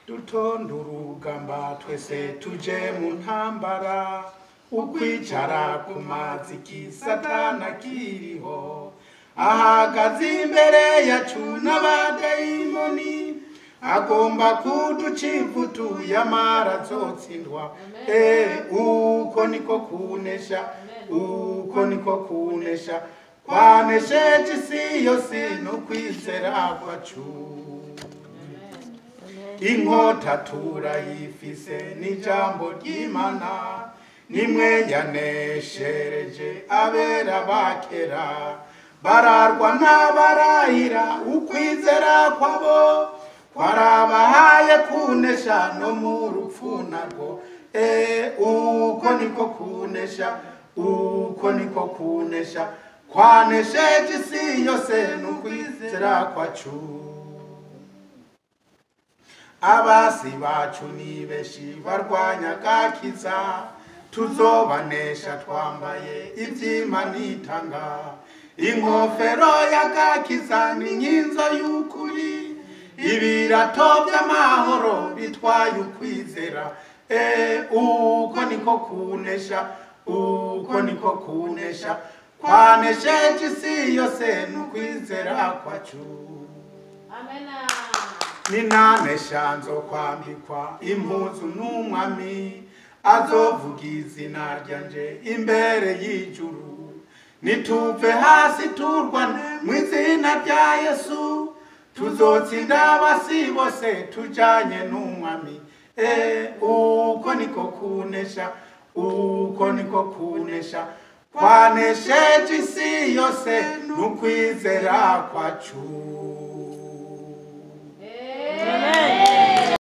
dutonde urugamba twese tuje mu ntambara ukwicara ku mazi kisatana kiriho ahagaze imbere yacu n'abadayimoni agomba kuducivutu yamara azotsindwa uko niko kunesha uko niko kunesha kwanesheje isi yose no kwizera kwacu inkota turayifise n'ijambo ry'Imana nimwe yaneshereje abera bakera bararwa n'abarahira ukwizera kwabo kwarabahaye kunesha no mu rupfu narwo uko niko kunesha uko niko kunesha kwanesheje isi yose n'ukwizera kwacu abasi bacu ni benshi barwanya gakiza tuzobanesha twambaye ivy'Imana itanga inkofero y'agakiza n'inkinzo y'ukuri ibirato by'amahoro bitwaye ukwizera uko niko kunesha uko niko kunesha kwanesheje isi yose n'ukwizera kwacu amena ninanesha nzokwambikwa impuzu n'umwami azovuga izina ryanje imbere y'ijuru nituve hasi turwane mu izina rya Yesu tuzotsinda abasi bose tujanye n'umwami uko niko kunesha uko niko kunesha kwanesheje isi yose n'ukwizera kwacu.